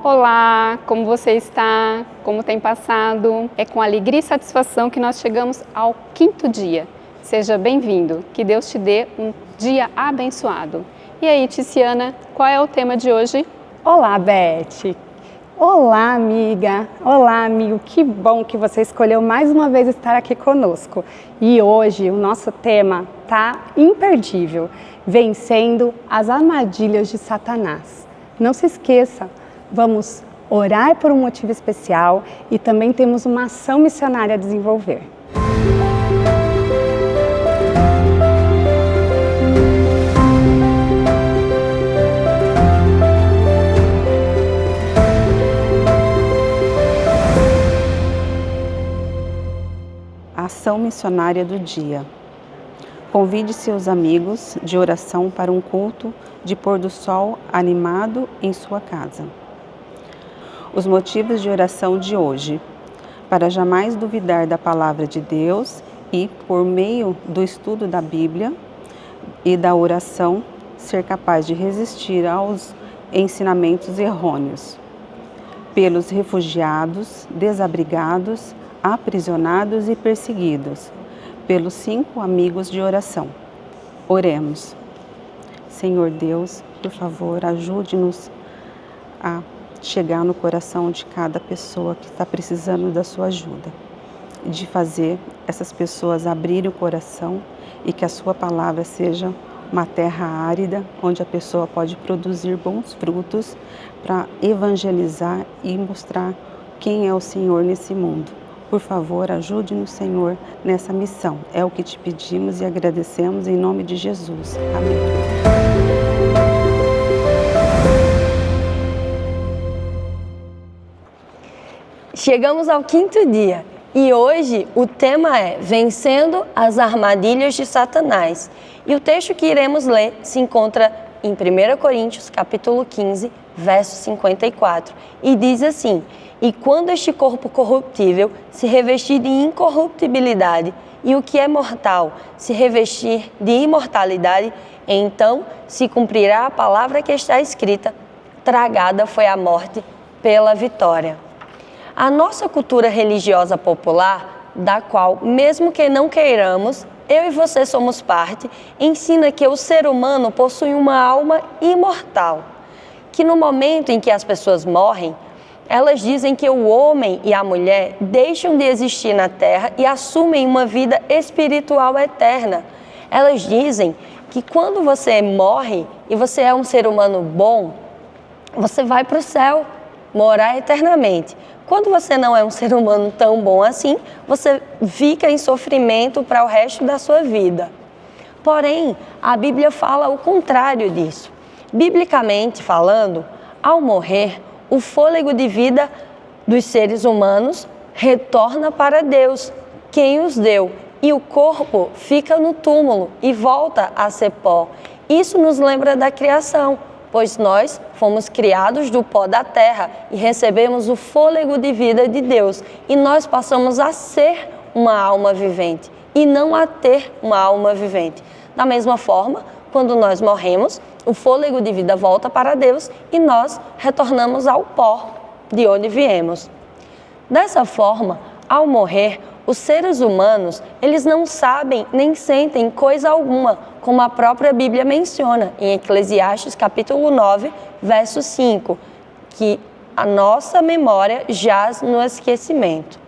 Olá, como você está? Como tem passado? É com alegria e satisfação que nós chegamos ao 5º dia. Seja bem-vindo, que Deus te dê um dia abençoado. E aí, Ticiana, qual é o tema de hoje? Olá, Beth! Olá, amiga! Olá, amigo! Que bom que você escolheu mais uma vez estar aqui conosco. E hoje o nosso tema tá imperdível, vencendo as armadilhas de Satanás. Não se esqueça, vamos orar por um motivo especial e também temos uma ação missionária a desenvolver. Ação missionária do dia. Convide seus amigos de oração para um culto de pôr do sol animado em sua casa. Os motivos de oração de hoje. Para jamais duvidar da palavra de Deus e, por meio do estudo da Bíblia e da oração, ser capaz de resistir aos ensinamentos errôneos. Pelos refugiados, desabrigados, aprisionados e perseguidos, pelos 5 amigos de oração. Oremos. Senhor Deus, por favor, ajude-nos a chegar no coração de cada pessoa que está precisando da sua ajuda, de fazer essas pessoas abrirem o coração e que a sua palavra seja uma terra árida, onde a pessoa pode produzir bons frutos para evangelizar e mostrar quem é o Senhor nesse mundo. Por favor, ajude-nos, Senhor, nessa missão. É o que te pedimos e agradecemos em nome de Jesus. Amém. Chegamos ao 5º dia e hoje o tema é Vencendo as armadilhas de Satanás. E o texto que iremos ler se encontra em 1 Coríntios, capítulo 15, verso 54, e diz assim: E quando este corpo corruptível se revestir de incorruptibilidade e o que é mortal se revestir de imortalidade, então se cumprirá a palavra que está escrita: tragada foi a morte pela vitória. A nossa cultura religiosa popular, da qual, mesmo que não queiramos, eu e você somos parte, ensina que o ser humano possui uma alma imortal, que no momento em que as pessoas morrem, elas dizem que o homem e a mulher deixam de existir na Terra e assumem uma vida espiritual eterna. Elas dizem que quando você morre e você é um ser humano bom, você vai para o céu, morar eternamente. Quando você não é um ser humano tão bom assim, você fica em sofrimento para o resto da sua vida. Porém, a Bíblia fala o contrário disso. Biblicamente falando, ao morrer, o fôlego de vida dos seres humanos retorna para Deus, quem os deu, e o corpo fica no túmulo e volta a ser pó. Isso nos lembra da criação, pois nós fomos criados do pó da terra e recebemos o fôlego de vida de Deus, e nós passamos a ser uma alma vivente e não a ter uma alma vivente. Da mesma forma, quando nós morremos, o fôlego de vida volta para Deus e nós retornamos ao pó de onde viemos. Dessa forma, ao morrer, os seres humanos, eles não sabem nem sentem coisa alguma, como a própria Bíblia menciona em Eclesiastes capítulo 9, verso 5, que a nossa memória jaz no esquecimento.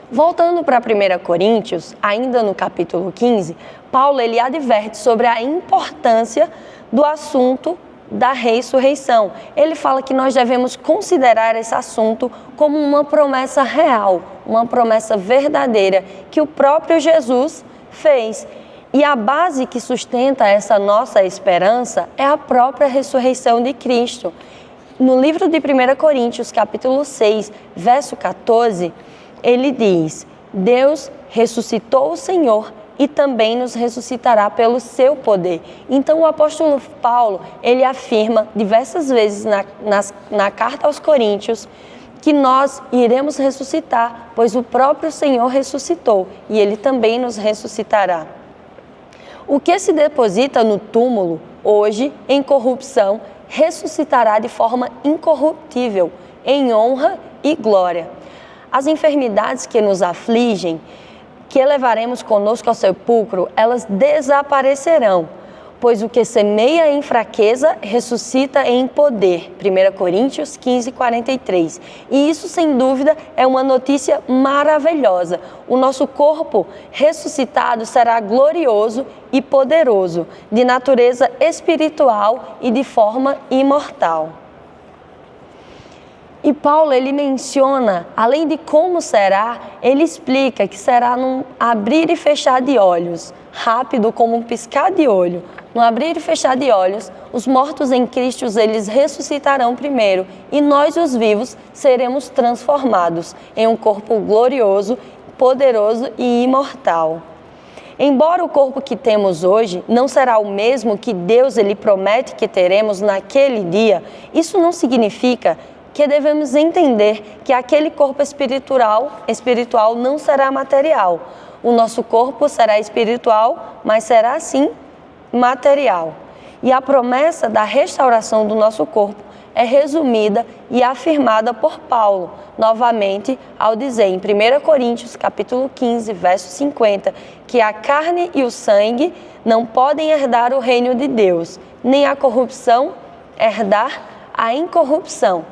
Voltando para 1 Coríntios, ainda no capítulo 15, Paulo ele adverte sobre a importância do assunto da ressurreição. Ele fala que nós devemos considerar esse assunto como uma promessa real, uma promessa verdadeira que o próprio Jesus fez. E a base que sustenta essa nossa esperança é a própria ressurreição de Cristo. No livro de 1 Coríntios, capítulo 6, verso 14, ele diz: Deus ressuscitou o Senhor e também nos ressuscitará pelo seu poder. Então o apóstolo Paulo, ele afirma diversas vezes na carta aos Coríntios que nós iremos ressuscitar, pois o próprio Senhor ressuscitou e ele também nos ressuscitará. O que se deposita no túmulo hoje em corrupção ressuscitará de forma incorruptível, em honra e glória. As enfermidades que nos afligem, que levaremos conosco ao sepulcro, elas desaparecerão, pois o que semeia em fraqueza, ressuscita em poder. 1 Coríntios 15, 43. E isso, sem dúvida, é uma notícia maravilhosa. O nosso corpo ressuscitado será glorioso e poderoso, de natureza espiritual e de forma imortal. E Paulo, ele menciona, além de como será, ele explica que será num abrir e fechar de olhos, rápido como um piscar de olho. No abrir e fechar de olhos, os mortos em Cristo, eles ressuscitarão primeiro, e nós, os vivos, seremos transformados em um corpo glorioso, poderoso e imortal. Embora o corpo que temos hoje não será o mesmo que Deus ele promete que teremos naquele dia, isso não significa que devemos entender que aquele corpo espiritual não será material. O nosso corpo será espiritual, mas será sim material. E a promessa da restauração do nosso corpo é resumida e afirmada por Paulo, novamente, ao dizer em 1 Coríntios capítulo 15, verso 50, que a carne e o sangue não podem herdar o reino de Deus, nem a corrupção herdar a incorrupção.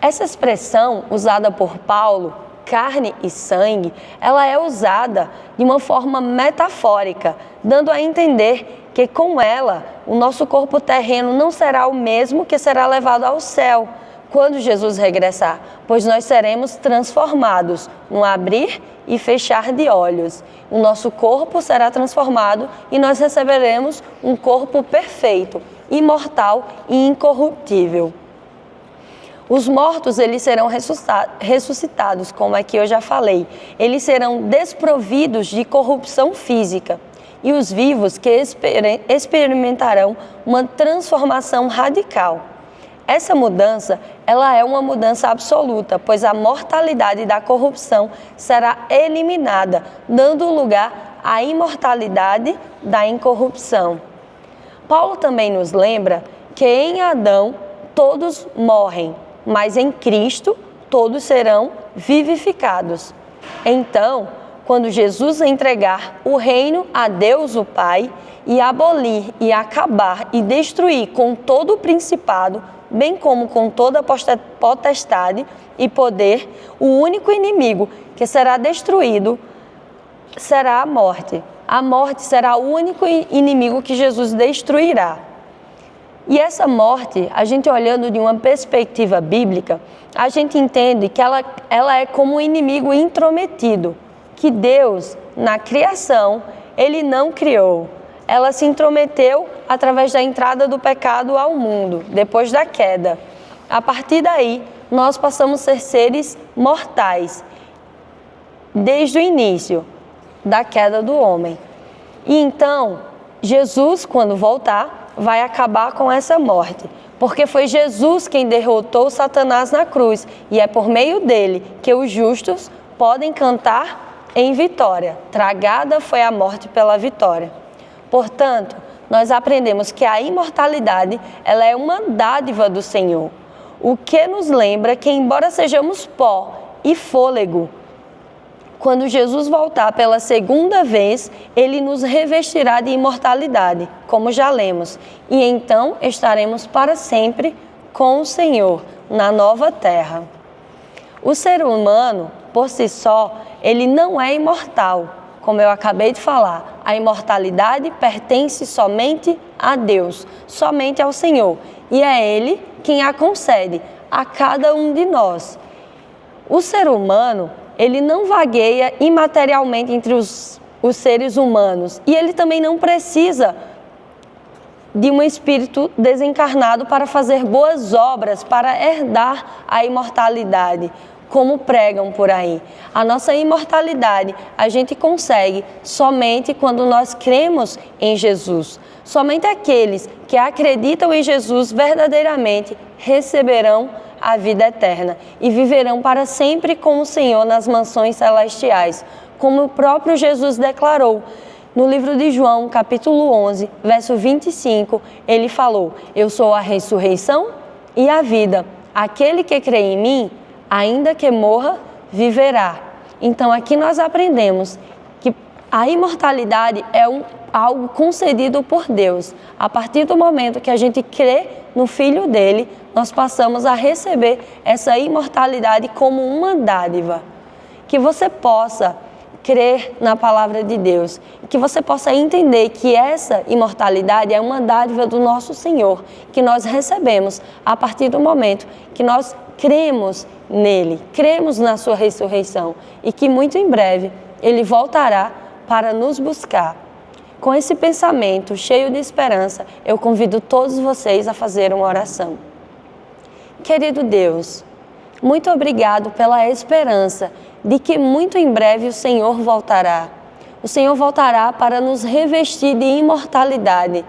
Essa expressão usada por Paulo, carne e sangue, ela é usada de uma forma metafórica, dando a entender que com ela o nosso corpo terreno não será o mesmo que será levado ao céu quando Jesus regressar, pois nós seremos transformados no abrir e fechar de olhos. O nosso corpo será transformado e nós receberemos um corpo perfeito, imortal e incorruptível. Os mortos, eles serão ressuscitados, como aqui eu já falei. Eles serão desprovidos de corrupção física. E os vivos que experimentarão uma transformação radical. Essa mudança, ela é uma mudança absoluta, pois a mortalidade da corrupção será eliminada, dando lugar à imortalidade da incorrupção. Paulo também nos lembra que em Adão todos morrem, mas em Cristo todos serão vivificados. Então, quando Jesus entregar o reino a Deus o Pai e abolir e acabar e destruir com todo o principado, bem como com toda a potestade e poder, o único inimigo que será destruído será a morte. A morte será o único inimigo que Jesus destruirá. E essa morte, a gente olhando de uma perspectiva bíblica, a gente entende que ela é como um inimigo intrometido, que Deus, na criação, Ele não criou. Ela se intrometeu através da entrada do pecado ao mundo, depois da queda. A partir daí, nós passamos a ser seres mortais, desde o início da queda do homem. E então, Jesus, quando voltar, vai acabar com essa morte, porque foi Jesus quem derrotou Satanás na cruz, e é por meio dele que os justos podem cantar em vitória. Tragada foi a morte pela vitória. Portanto, nós aprendemos que a imortalidade, ela é uma dádiva do Senhor, o que nos lembra que, embora sejamos pó e fôlego, quando Jesus voltar pela segunda vez, Ele nos revestirá de imortalidade, como já lemos, e então estaremos para sempre com o Senhor na nova terra. O ser humano, por si só, ele não é imortal, como eu acabei de falar. A imortalidade pertence somente a Deus, somente ao Senhor, e é Ele quem a concede a cada um de nós. O ser humano, ele não vagueia imaterialmente entre os seres humanos, e ele também não precisa de um espírito desencarnado para fazer boas obras, para herdar a imortalidade, como pregam por aí. A nossa imortalidade a gente consegue somente quando nós cremos em Jesus. Somente aqueles que acreditam em Jesus verdadeiramente receberão a vida eterna e viverão para sempre com o Senhor nas mansões celestiais, como o próprio Jesus declarou, No livro de João, capítulo 11, verso 25, ele falou: eu sou a ressurreição e a vida. Aquele que crê em mim, ainda que morra, viverá. Então aqui nós aprendemos que a imortalidade é algo concedido por Deus. A partir do momento que a gente crê no Filho dele, nós passamos a receber essa imortalidade como uma dádiva. Que você possa crer na palavra de Deus, que você possa entender que essa imortalidade é uma dádiva do nosso Senhor, que nós recebemos a partir do momento que nós cremos nele, cremos na sua ressurreição e que muito em breve ele voltará para nos buscar. Com esse pensamento cheio de esperança, eu convido todos vocês a fazer uma oração. Querido Deus, muito obrigado pela esperança de que muito em breve o Senhor voltará. O Senhor voltará para nos revestir de imortalidade,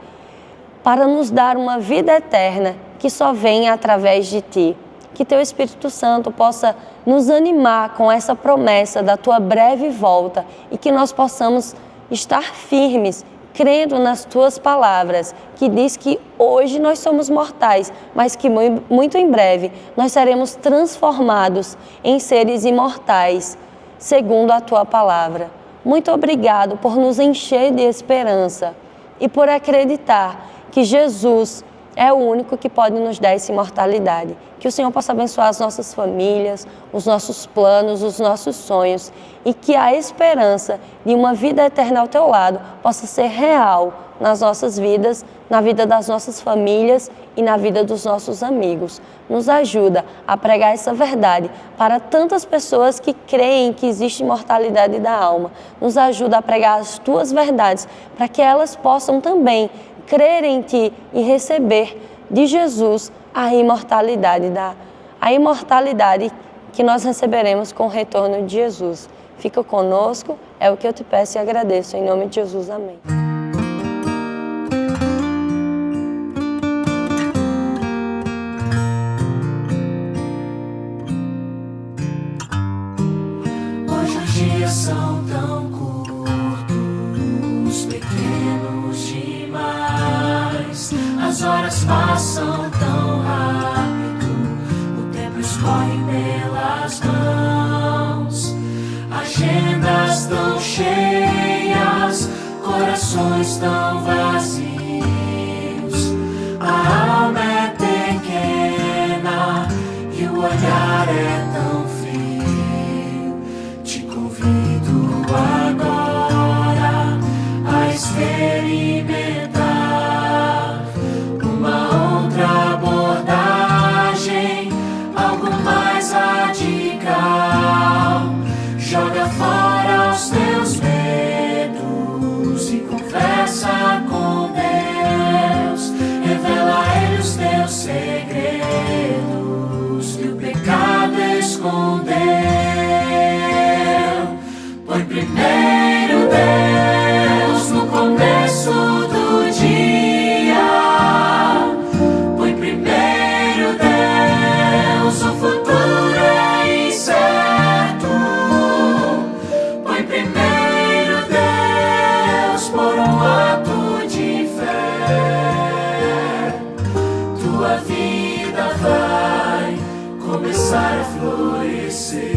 para nos dar uma vida eterna que só vem através de Ti. Que Teu Espírito Santo possa nos animar com essa promessa da Tua breve volta e que nós possamos estar firmes, crendo nas Tuas palavras, que diz que hoje nós somos mortais, mas que muito em breve nós seremos transformados em seres imortais, segundo a Tua palavra. Muito obrigado por nos encher de esperança e por acreditar que Jesus é o único que pode nos dar essa imortalidade. Que o Senhor possa abençoar as nossas famílias, os nossos planos, os nossos sonhos e que a esperança de uma vida eterna ao Teu lado possa ser real nas nossas vidas, na vida das nossas famílias e na vida dos nossos amigos. Nos ajuda a pregar essa verdade para tantas pessoas que creem que existe imortalidade da alma. Nos ajuda a pregar as Tuas verdades para que elas possam também crer em Ti e receber de Jesus a imortalidade que nós receberemos com o retorno de Jesus. Fica conosco, é o que eu te peço e agradeço. Em nome de Jesus, amém. Hoje os dias são tão curtos, pequenos demais. As horas passam tão rápido, o tempo escorre pelas mãos. Agendas tão cheias, corações tão vazios. A alma é pequena e o olhar é tão frio. Te convido agora a experimentar uma outra abordagem, algo mais radical. Joga fora os teus medos e conversa com Deus. Revela a Ele os teus segredos que o pecado escondeu. Põe primeiro Deus no começo do dia. Põe primeiro Deus, o futuro é incerto. Põe primeiro Deus por um ato de fé. Tua vida vai começar a florescer.